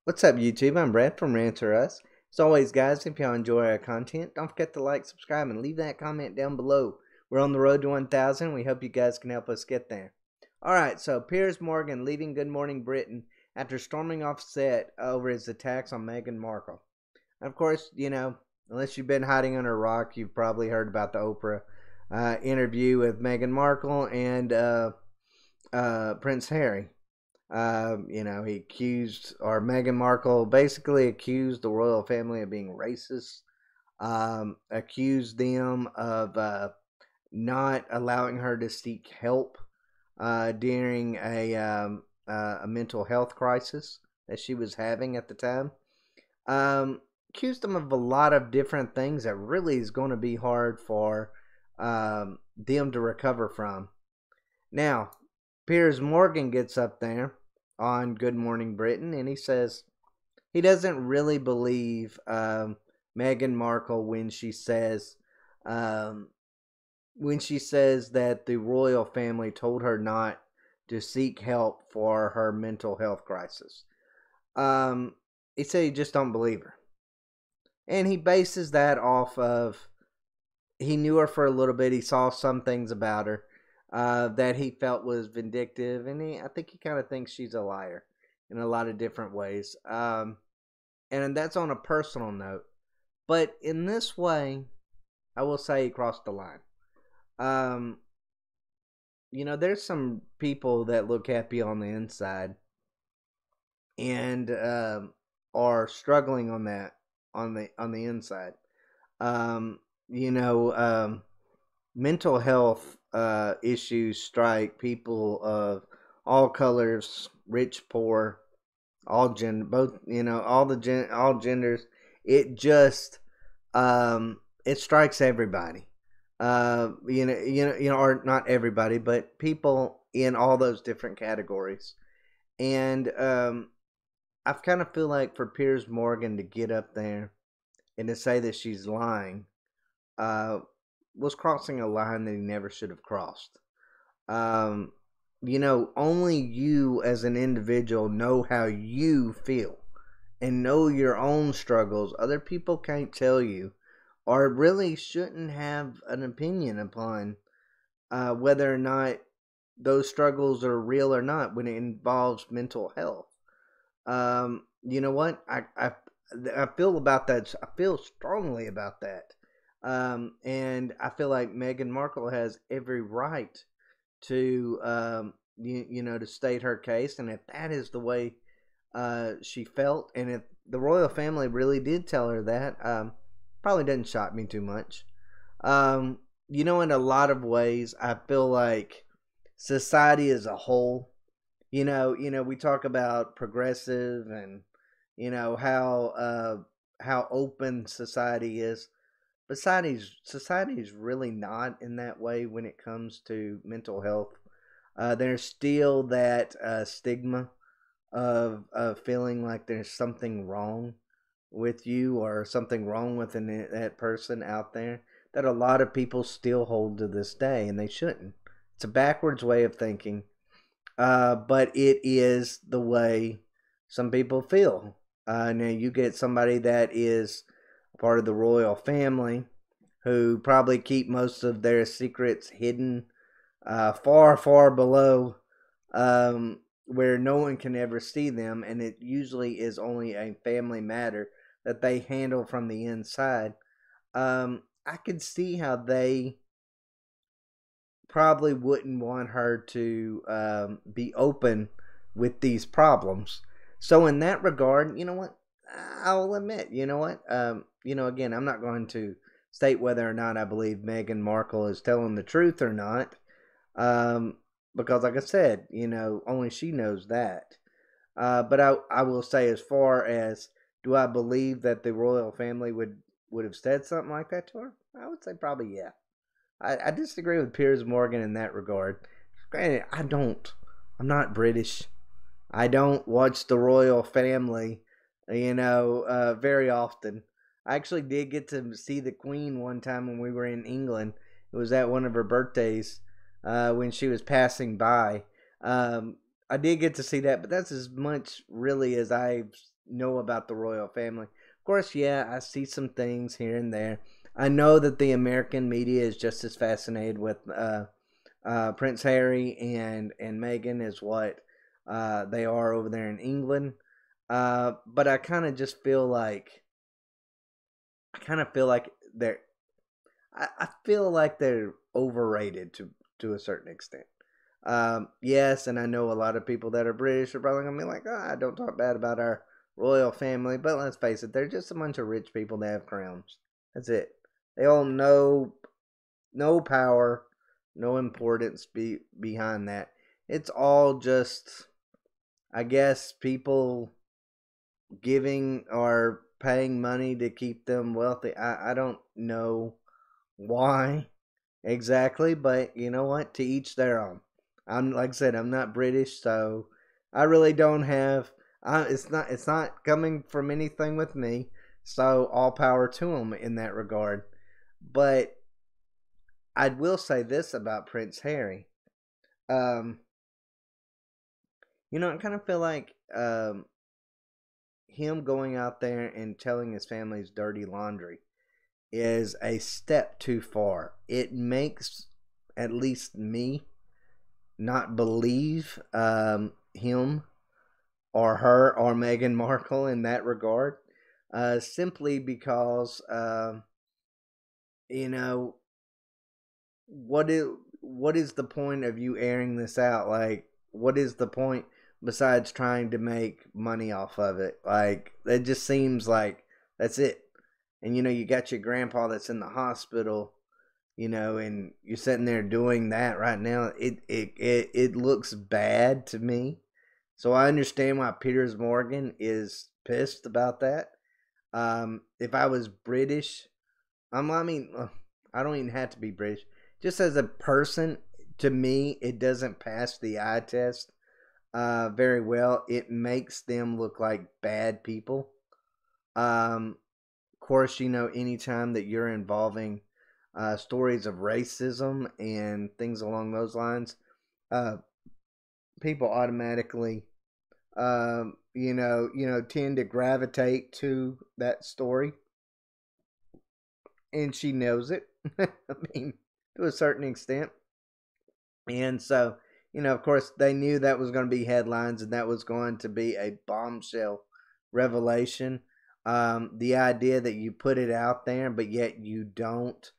What's up, YouTube? I'm Brett from RANTS. As always, guys, if y'all enjoy our content, don't forget to like, subscribe, and leave that comment down below. We're on the road to 1,000. We hope you guys can help us get there. Alright, so Piers Morgan leaving Good Morning Britain after storming off set over his attacks on Meghan Markle. Of course, unless you've been hiding under a rock, you've probably heard about the Oprah interview with Meghan Markle and Prince Harry. He accused, or Meghan Markle basically accused the royal family of being racist, accused them of not allowing her to seek help during a mental health crisis that she was having at the time. Accused them of a lot of different things that really is going to be hard for them to recover from. Now, Piers Morgan gets up there on Good Morning Britain and he says he doesn't really believe Meghan Markle when she says that the royal family told her not to seek help for her mental health crisis. He said he just don't believe her. And he bases that off of he knew her for a little bit. He saw some things about her that he felt was vindictive, and I think he kind of thinks she's a liar in a lot of different ways. And that's on a personal note. But in this way, I will say he crossed the line. There's some people that look happy on the inside and are struggling on the inside. Mental health issues strike people of all colors, rich, poor, all genders. All genders. It just it strikes everybody. Or not everybody, but people in all those different categories. And I kind of feel like for Piers Morgan to get up there and to say that she's lying, was crossing a line that he never should have crossed. Only you as an individual know how you feel and know your own struggles. Other people can't tell you, or really shouldn't have an opinion upon whether or not those struggles are real or not when it involves mental health. You know what? I feel about that. I feel strongly about that. And I feel like Meghan Markle has every right to, to state her case. And if that is the way she felt, and if the royal family really did tell her that, probably doesn't shock me too much. In a lot of ways, I feel like society as a whole, we talk about progressive and, how open society is. But society is really not in that way when it comes to mental health. There's still that stigma of feeling like there's something wrong with you or something wrong with that person out there that a lot of people still hold to this day, and they shouldn't. It's a backwards way of thinking, but it is the way some people feel. Now you get somebody that is part of the royal family who probably keep most of their secrets hidden far, far below where no one can ever see them, and it usually is only a family matter that they handle from the inside. I could see how they probably wouldn't want her to be open with these problems. So in that regard, you know what? I'll admit, again, I'm not going to state whether or not I believe Meghan Markle is telling the truth or not, because, like I said, only she knows that. But I will say, as far as do I believe that the royal family would have said something like that to her, I would say probably yeah. I disagree with Piers Morgan in that regard. Granted, I'm not British. I don't watch the royal family very often. I actually did get to see the Queen one time when we were in England. It was at one of her birthdays when she was passing by. I did get to see that, but that's as much really as I've know about the royal family. Of course, yeah, I see some things here and there. I know that the American media is just as fascinated with Prince Harry and Meghan as what they are over there in England. But I kind of feel like they're I feel like they're overrated to a certain extent. Yes, and I know a lot of people that are British are probably gonna be like, "Ah, don't talk bad about our royal family." But let's face it, they're just a bunch of rich people that have crowns. That's it. They all know no power, no importance behind that. It's all just, I guess, people giving or paying money to keep them wealthy. I don't know why exactly, but you know what? To each their own. I'm like I said, I'm not British, so I really don't have. It's not coming from anything with me. So all power to them in that regard. But I will say this about Prince Harry. Um, I kind of feel like him going out there and telling his family's dirty laundry is a step too far. It makes at least me not believe him or her or Meghan Markle in that regard, simply because you know what is the point of you airing this out? Like, what is the point besides trying to make money off of it? Like, it just seems like that's it. And you got your grandpa that's in the hospital, and you're sitting there doing that right now. It looks bad to me. So I understand why Piers Morgan is pissed about that. If I was British, I mean, I don't even have to be British. Just as a person, to me, it doesn't pass the eye test very well. It makes them look like bad people. Of course, anytime that you're involving stories of racism and things along those lines, uh, people automatically, tend to gravitate to that story, and she knows it. I mean, to a certain extent. And so, of course, they knew that was going to be headlines and that was going to be a bombshell revelation. The idea that you put it out there, but yet you don't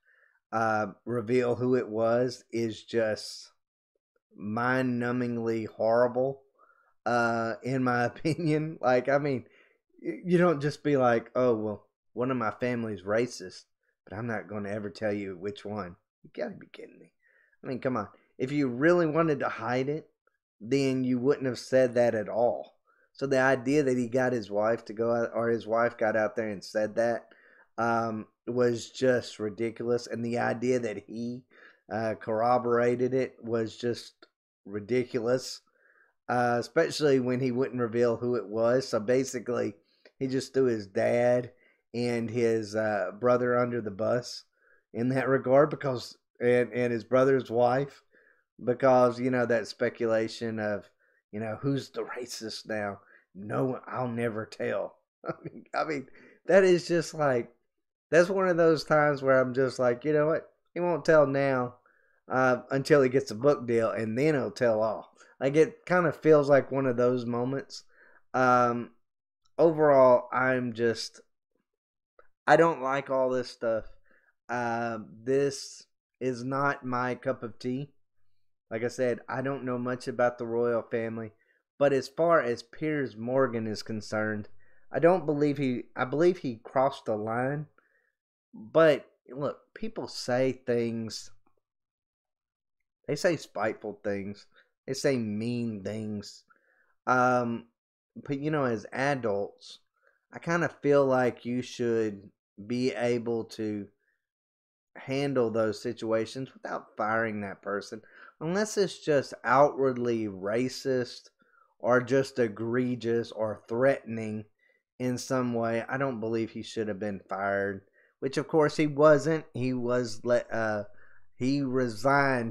reveal who it was is just mind-numbingly horrible, in my opinion. Like, I mean, you don't just be like, "Oh, well, one of my family's racist, but I'm not going to ever tell you which one." You got to be kidding me. I mean, come on. If you really wanted to hide it, then you wouldn't have said that at all. So the idea that he got his wife to go out, or his wife got out there and said that, was just ridiculous. And the idea that he corroborated it was just ridiculous, especially when he wouldn't reveal who it was. So basically, he just threw his dad and his brother under the bus in that regard, because and his brother's wife, because that speculation of who's the racist now. No, I'll never tell. I mean that is just like, that's one of those times where I'm just like, you know what, he won't tell now, until he gets a book deal, and then he'll tell all. Like, it kind of feels like one of those moments. Um, Overall, I don't like all this stuff. This is not my cup of tea. Like I said, I don't know much about the royal family, but as far as Piers Morgan is concerned, I believe he crossed the line. But look, people say things, they say spiteful things, they say mean things. Um, but as adults, I kind of feel like you should be able to handle those situations without firing that person, unless it's just outwardly racist or just egregious or threatening in some way. I don't believe he should have been fired, which of course he wasn't. He resigned,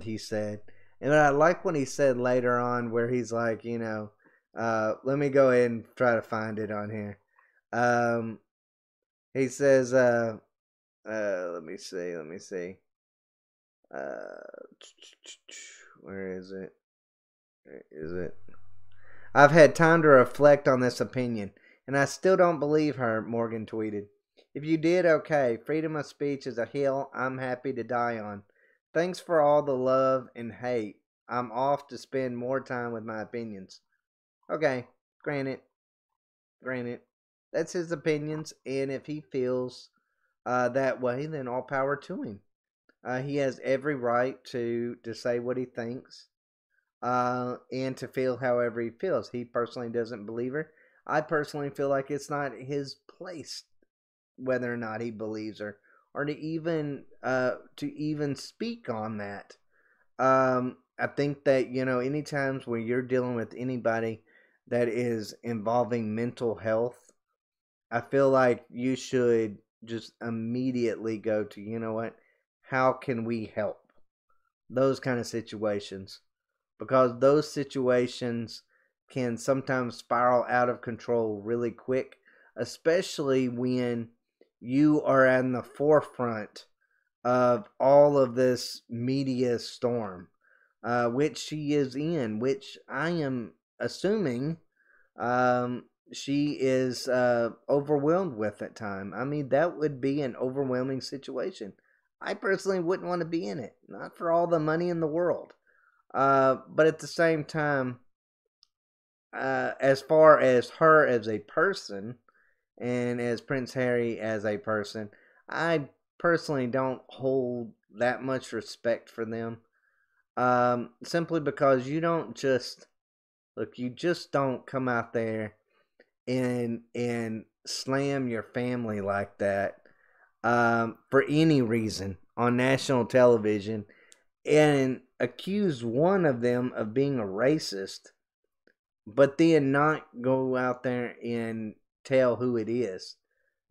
he said. And I like what he said later on, where he's like, let me go ahead and try to find it on here. Um, he says, let me see. Uh, where is it? Where is it? I've had time to reflect on this opinion, and I still don't believe her, Morgan tweeted. If you did, okay. Freedom of speech is a hill I'm happy to die on. Thanks for all the love and hate. I'm off to spend more time with my opinions. Okay, granted, granted. That's his opinions, and if he feels that way, then all power to him. He has every right to say what he thinks and to feel however he feels. He personally doesn't believe her. I personally feel like it's not his place whether or not he believes her, or to even speak on that. I think that any times when you're dealing with anybody that is involving mental health, I feel like you should just immediately go to, what, how can we help? Those kind of situations. Because those situations can sometimes spiral out of control really quick, especially when you are in the forefront of all of this media storm, which she is in, which I am assuming she is overwhelmed with at time. I mean, that would be an overwhelming situation. I personally wouldn't want to be in it, not for all the money in the world. But at the same time, as far as her as a person and as Prince Harry as a person, I personally don't hold that much respect for them. Simply because you just don't come out there and slam your family like that for any reason on national television and accuse one of them of being a racist, but then not go out there and tell who it is.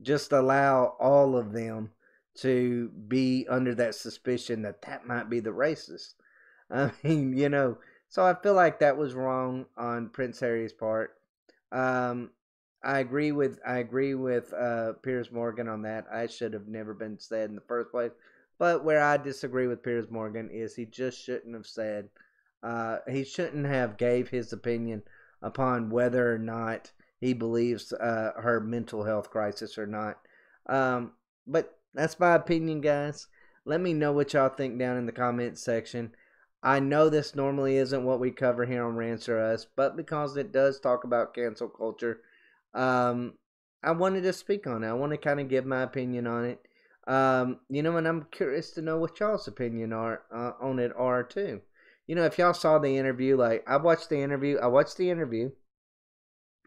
Just allow all of them to be under that suspicion that that might be the racist. I mean, so I feel like that was wrong on Prince Harry's part. Um, I agree with Piers Morgan on that. I should have never been said in the first place. But where I disagree with Piers Morgan is he just shouldn't have said. He shouldn't have gave his opinion upon whether or not he believes her mental health crisis or not. But that's my opinion, guys. Let me know what y'all think down in the comments section. I know this normally isn't what we cover here on Rants or Us, but because it does talk about cancel culture, um, I wanted to speak on it. I want to kind of give my opinion on it. And I'm curious to know what y'all's opinion on it are too. If y'all saw the interview, like I watched the interview. I watched the interview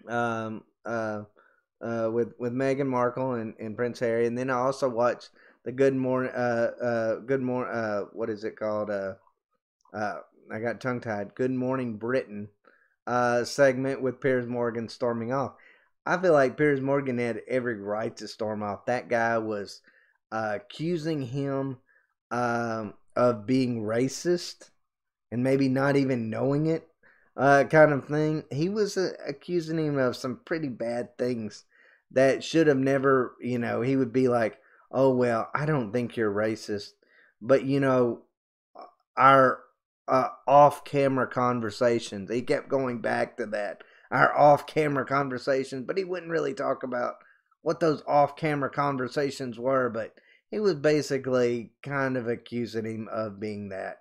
um, uh, with Meghan Markle and Prince Harry, and then I also watched the what is it called? Uh, I got tongue tied. Good Morning Britain segment with Piers Morgan storming off. I feel like Piers Morgan had every right to storm off. That guy was accusing him of being racist and maybe not even knowing it, kind of thing. He was accusing him of some pretty bad things that should have never, he would be like, oh, well, I don't think you're racist. But, our off camera conversations, he kept going back to that. Our off camera conversations, but he wouldn't really talk about what those off camera conversations were, but he was basically kind of accusing him of being that,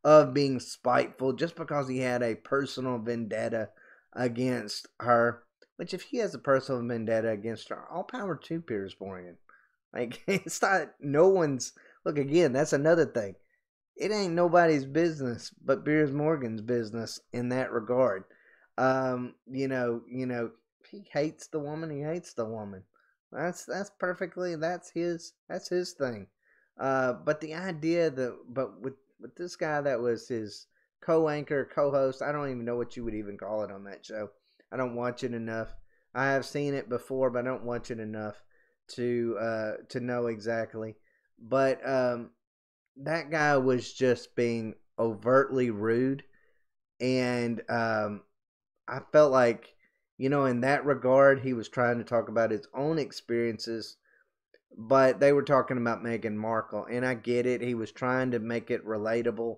of being spiteful just because he had a personal vendetta against her. Which, if he has a personal vendetta against her, all power to Piers Morgan. Like, it's not, no one's, look, again, that's another thing. It ain't nobody's business but Piers Morgan's business in that regard. If he hates the woman, he hates the woman. That's his thing. But the idea but with this guy that was his co-anchor, co-host, I don't even know what you would even call it on that show. I don't watch it enough. I have seen it before, but I don't watch it enough to know exactly. But that guy was just being overtly rude, and I felt like you know, in that regard, he was trying to talk about his own experiences, but they were talking about Meghan Markle, and I get it. He was trying to make it relatable.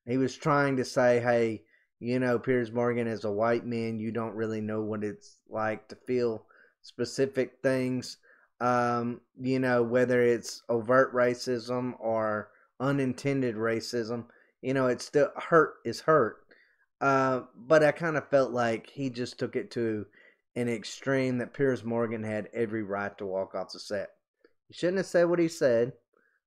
He was trying to say, hey, you know, Piers Morgan, as a white man, you don't really know what it's like to feel specific things. You know, whether it's overt racism or unintended racism, you know, it's still hurt is hurt. But I kind of felt like he just took it to an extreme that Piers Morgan had every right to walk off the set. He shouldn't have said what he said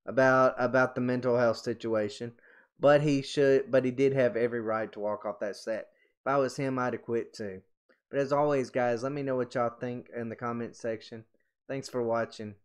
about the mental health situation, but he did have every right to walk off that set. If I was him, I'd have quit too. But as always, guys, let me know what y'all think in the comment section. Thanks for watching.